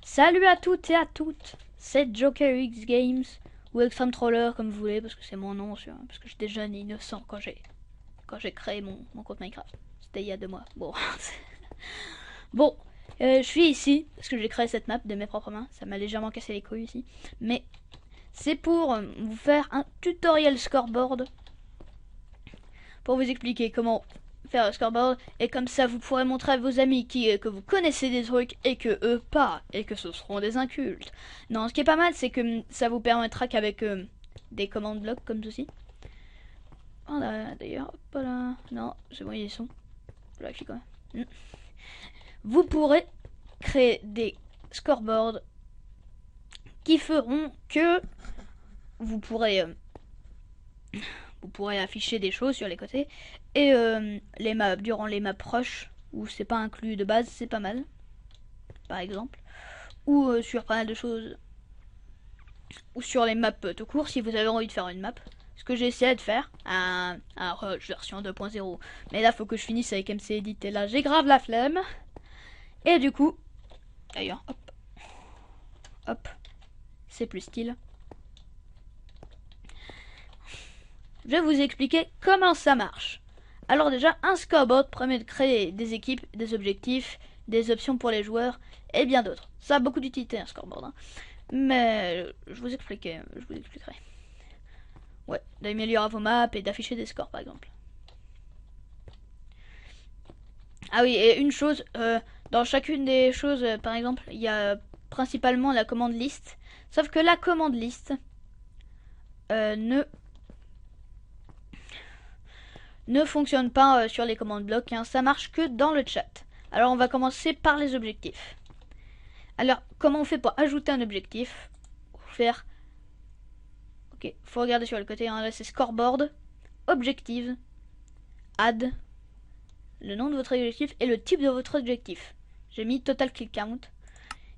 Salut à toutes et à toutes, c'est Joker X Games ou Extreme Troller comme vous voulez parce que c'est mon nom, parce que j'étais jeune et innocent quand j'ai créé mon compte Minecraft. C'était il y a 2 mois. Bon, bon, je suis ici parce que j'ai créé cette map de mes propres mains. Ça m'a légèrement cassé les couilles ici, mais c'est pour vous faire un tutoriel scoreboard pour vous expliquer comment faire un scoreboard, et comme ça vous pourrez montrer à vos amis que vous connaissez des trucs et que eux pas, et que ce seront des incultes. Non, ce qui est pas mal, c'est que ça vous permettra qu'avec des commandes blocs comme ceci. Voilà, d'ailleurs, hop là. Non, c'est bon, ils sont. Je vérifie quand même. Vous pourrez créer des scoreboards qui feront que vous pourrez afficher des choses sur les côtés, et les maps, durant les maps proches où c'est pas inclus de base, c'est pas mal, par exemple, ou sur pas mal de choses, ou sur les maps tout court si vous avez envie de faire une map, ce que j'ai essayé de faire à Rush version 2.0, mais là faut que je finisse avec MC Edit et là j'ai grave la flemme, et du coup d'ailleurs hop c'est plus style. Je vais vous expliquer comment ça marche. Alors déjà, un scoreboard permet de créer des équipes, des objectifs, des options pour les joueurs et bien d'autres. Ça a beaucoup d'utilité un scoreboard, hein. Mais je vous expliquerai. Ouais, d'améliorer vos maps et d'afficher des scores par exemple. Ah oui, et une chose, dans chacune des choses, par exemple, il y a principalement la commande liste. Sauf que la commande liste ne fonctionne pas sur les commandes blocs, hein. Ça marche que dans le chat. Alors on va commencer par les objectifs. Alors comment on fait pour ajouter un objectif? Faire, ok, faut regarder sur le côté, hein. Là c'est scoreboard, objective, add, le nom de votre objectif et le type de votre objectif. J'ai mis total kill count,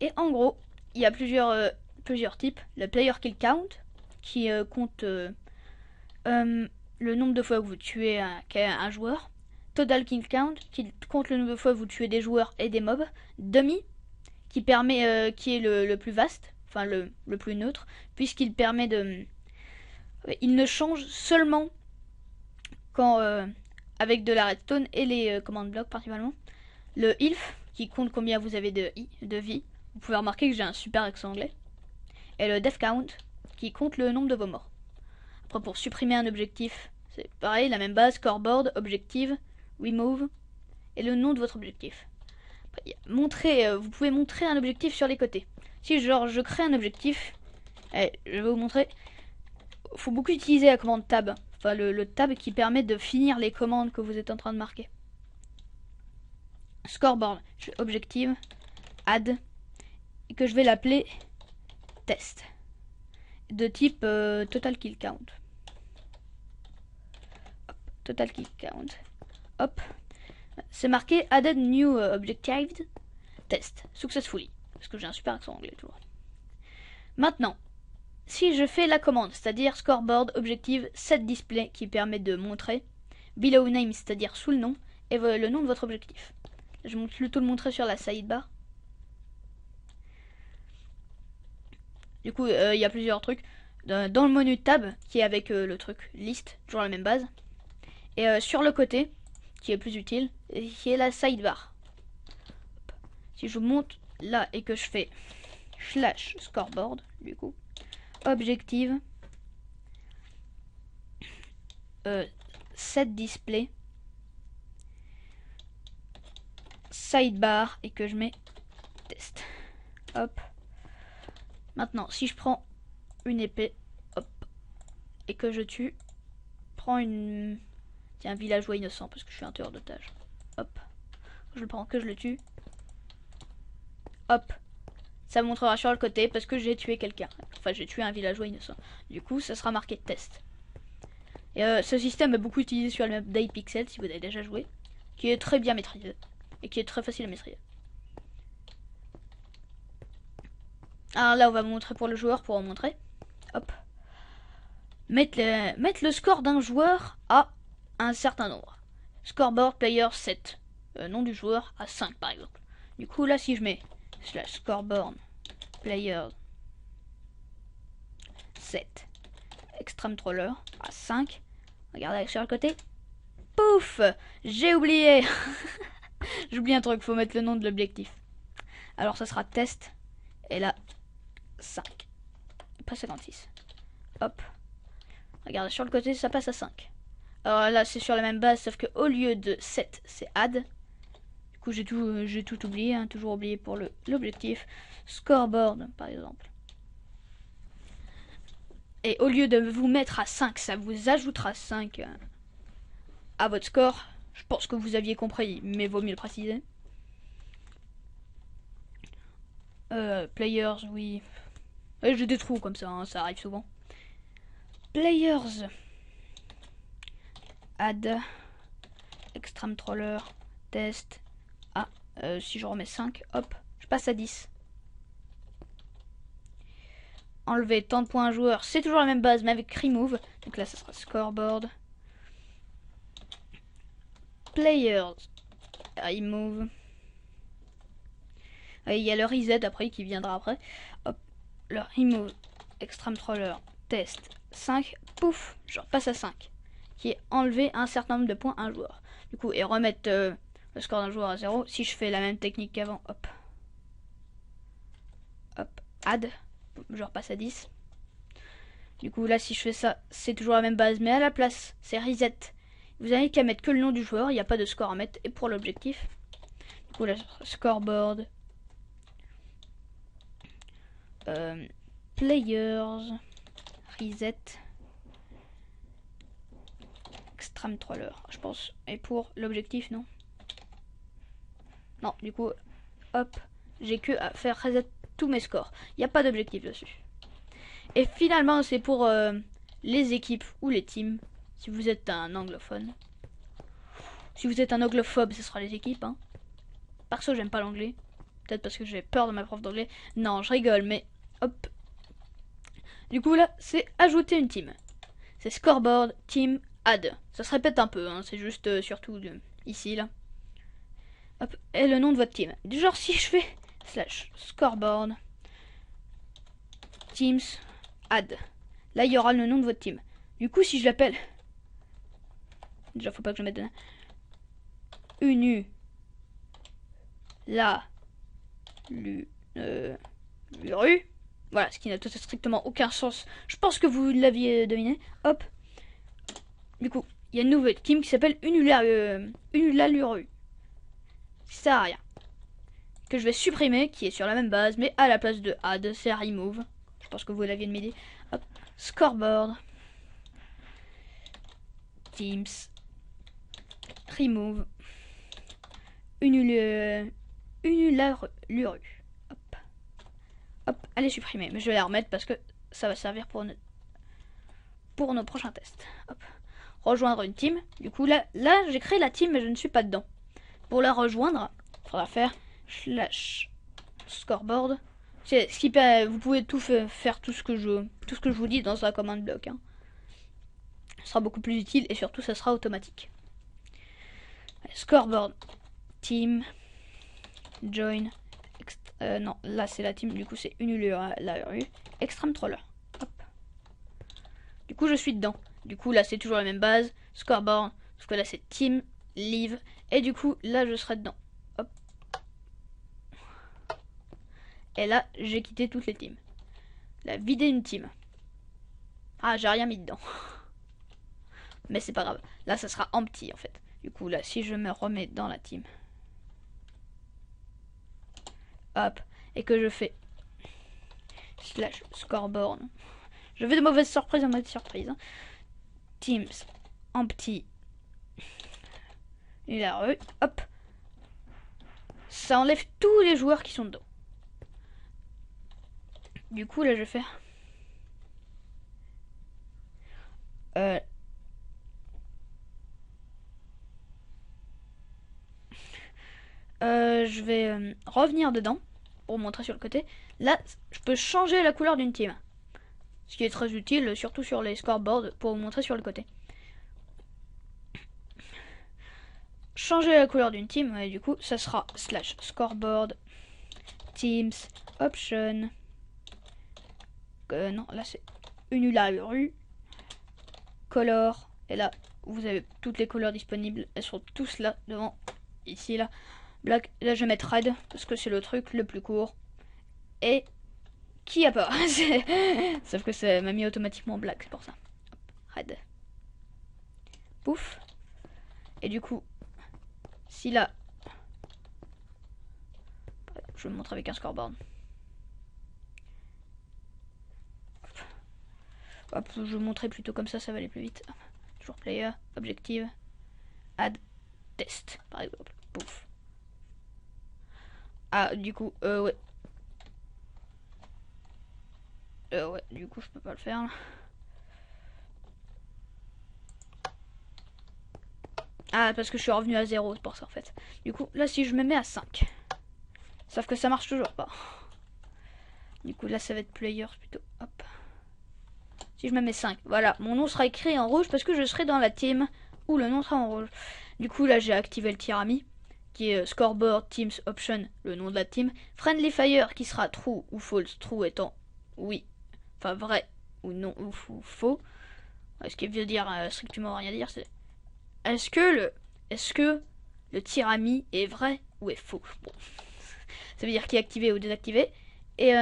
et en gros il y a plusieurs types. Le player kill count qui compte le nombre de fois que vous tuez un joueur. Total kill count qui compte le nombre de fois que vous tuez des joueurs et des mobs. Dummy qui permet qui est le plus vaste, enfin le plus neutre, puisqu'il permet de il ne change seulement quand avec de la redstone et les commandes blocs principalement. Le ilf qui compte combien vous avez de vie. Vous pouvez remarquer que j'ai un super accent anglais. Et le death count qui compte le nombre de vos morts. Après pour supprimer un objectif, c'est pareil, la même base, scoreboard, objective, remove, et le nom de votre objectif. Après, vous pouvez montrer un objectif sur les côtés. Si genre je crée un objectif, je vais vous montrer, faut beaucoup utiliser la commande tab, enfin le tab qui permet de finir les commandes que vous êtes en train de marquer. Scoreboard, je fais objective, add, et que je vais l'appeler test, de type total kill count. Total kill count. Hop. C'est marqué added new objective test successfully. Parce que j'ai un super accent anglais toujours. Maintenant, si je fais la commande, c'est-à-dire scoreboard objective set display qui permet de montrer below name, c'est-à-dire sous le nom, et le nom de votre objectif. Je vais plutôt le montrer sur la sidebar. Du coup, il y a plusieurs trucs. Dans le menu tab, qui est avec le truc liste, toujours la même base. Et sur le côté, qui est plus utile, qui est la sidebar. Si je monte là et que je fais slash scoreboard, du coup, objective, set display, sidebar, et que je mets test. Hop. Maintenant, si je prends une épée, hop, et que je tue, prends une... un villageois innocent parce que je suis un tueur d'otages. Hop. Je le prends, que je le tue. Hop. Ça montrera sur le côté parce que j'ai tué quelqu'un. Enfin, j'ai tué un villageois innocent. Du coup, ça sera marqué test. Et ce système est beaucoup utilisé sur le map d'Hypixel si vous avez déjà joué. Qui est très bien maîtrisé. Et qui est très facile à maîtriser. Alors là, on va montrer pour le joueur pour en montrer. Hop. Mettre le score d'un joueur à un certain nombre. Scoreboard player 7. nom du joueur à 5 par exemple. Du coup là si je mets slash scoreboard players 7 extreme troller à 5, regardez sur le côté, pouf, j'ai oublié. J'oublie un truc, faut mettre le nom de l'objectif. Alors ça sera test, et là 5, pas 56. Hop, regardez sur le côté, ça passe à 5. Alors là c'est sur la même base, sauf que au lieu de 7 c'est add. Du coup j'ai tout oublié, hein, toujours oublié pour l'objectif. Scoreboard par exemple. Et au lieu de vous mettre à 5, ça vous ajoutera 5 à votre score. Je pense que vous aviez compris, mais vaut mieux le préciser. Players, oui. J'ai des trous comme ça, hein, ça arrive souvent. Players. Add. Extreme Troller. Test. Ah, si je remets 5, hop, je passe à 10. Enlever tant de points à un joueur, c'est toujours la même base, mais avec remove. Donc là, ça sera scoreboard. Players. Remove. Il y a le reset après qui viendra après. Hop, le remove. Extreme Troller. Test. 5. Pouf, je repasse à 5. Qui est enlever un certain nombre de points à un joueur. Du coup, et remettre le score d'un joueur à 0. Si je fais la même technique qu'avant, hop. Hop, add. Je repasse à 10. Du coup là si je fais ça c'est toujours la même base mais à la place c'est reset. Vous n'avez qu'à mettre que le nom du joueur, il n'y a pas de score à mettre. Et pour l'objectif, du coup là scoreboard players reset extreme troller je pense. Et pour l'objectif non. Non du coup hop j'ai que à faire reset tous mes scores. Il n'y a pas d'objectif dessus. Et finalement, c'est pour les équipes ou les teams. Si vous êtes un anglophone. Si vous êtes un anglophobe, ce sera les équipes. Hein. Perso, j'aime pas l'anglais. Peut-être parce que j'ai peur de ma prof d'anglais. Non, je rigole, mais hop. Du coup, là, c'est ajouter une team. C'est scoreboard, team, add. Ça se répète un peu, hein. C'est juste surtout ici, là. Hop. Et le nom de votre team. Du genre, si je fais slash scoreboard, teams, add. Là, il y aura le nom de votre team. Du coup, si je l'appelle... Déjà, faut pas que je mette... Unu... La... Luru... Voilà, ce qui n'a strictement aucun sens. Je pense que vous l'aviez deviné. Hop. Du coup, il y a une nouvelle team qui s'appelle Unulaluru. Ça sert à rien. Que je vais supprimer, qui est sur la même base, mais à la place de add, c'est remove. Je pense que vous l'aviez deviné. Hop. Scoreboard. Teams. Remove. Unulaluru. Hop. Hop, allez supprimer. Mais je vais la remettre parce que ça va servir pour nos prochains tests. Hop. Rejoindre une team. Du coup, là j'ai créé la team, mais je ne suis pas dedans. Pour la rejoindre, il faudra faire slash scoreboard. Vous pouvez tout faire tout ce que je vous dis dans un command block. Hein. Ce sera beaucoup plus utile et surtout ça sera automatique. Allez, scoreboard, team, join, non, là c'est la team, du coup c'est Unulaluru, extreme troller. Hop. Du coup je suis dedans. Du coup là c'est toujours la même base, scoreboard, sauf que là c'est team, leave, et du coup là je serai dedans. Hop. Et là j'ai quitté toutes les teams. La vider une team. Ah j'ai rien mis dedans. Mais c'est pas grave. Là ça sera empty en fait. Du coup là si je me remets dans la team. Hop. Et que je fais slash scoreboard. Je fais de mauvaises surprises en mode surprise. Hein. Teams empty. Et là, hop. Ça enlève tous les joueurs qui sont dedans. Du coup là je vais faire je vais revenir dedans pour vous montrer sur le côté. Là, je peux changer la couleur d'une team. Ce qui est très utile, surtout sur les scoreboards, pour vous montrer sur le côté. changer la couleur d'une team, et du coup ça sera slash scoreboard teams option. Non, là c'est Unularu color, et là vous avez toutes les couleurs disponibles, elles sont tous là devant, ici là. Black, là je vais mettre red parce que c'est le truc le plus court et qui a peur. Sauf que ça m'a mis automatiquement black, c'est pour ça. Hop, red. Pouf. Et du coup, si là, je vous montre avec un scoreboard. Hop, je vous montrer plutôt comme ça va aller plus vite. Toujours player, objective, add, test, par exemple. Pouf. Ah, du coup, ouais. Ouais, du coup, je peux pas le faire. Là. Ah, parce que je suis revenu à 0, c'est pour ça en fait. Du coup, là, si je me mets à 5. Sauf que ça marche toujours pas. Du coup, là, ça va être players plutôt. Hop. Si je me mets 5, voilà, mon nom sera écrit en rouge parce que je serai dans la team où le nom sera en rouge. Du coup, là, j'ai activé le tirami, qui est scoreboard teams option, le nom de la team. Friendly fire, qui sera true ou false, true étant oui, enfin vrai ou non ou faux. Ce qui veut dire strictement rien dire, c'est est-ce que le tirami est vrai ou est faux. Bon. Ça veut dire qui est activé ou désactivé. Et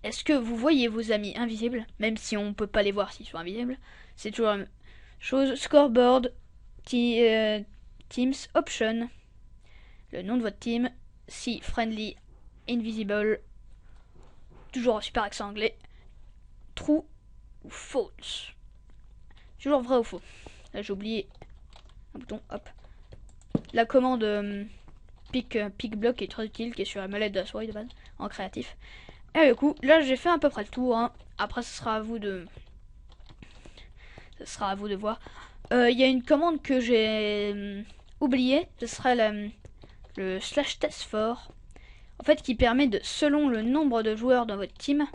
est-ce que vous voyez vos amis invisibles, même si on ne peut pas les voir s'ils sont invisibles. C'est toujours la même chose. Scoreboard, teams, option, le nom de votre team, si friendly, invisible, toujours un super accent anglais, true ou false. Toujours vrai ou faux. Là j'ai oublié un bouton, hop. La commande pick block est très utile, qui est sur la mallette de la souris de base, en créatif. Et du coup, là j'ai fait à peu près le tour. Hein. Après, ce sera à vous de voir. Il y a une commande que j'ai oubliée. Ce sera le slash test for. En fait, qui permet de, selon le nombre de joueurs dans votre team,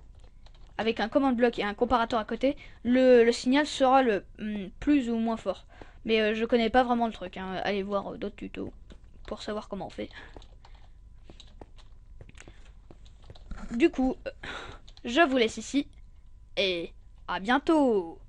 avec un command bloc et un comparateur à côté, le signal sera le plus ou moins fort. Mais je connais pas vraiment le truc. Hein. Allez voir d'autres tutos pour savoir comment on fait. Du coup, je vous laisse ici et à bientôt.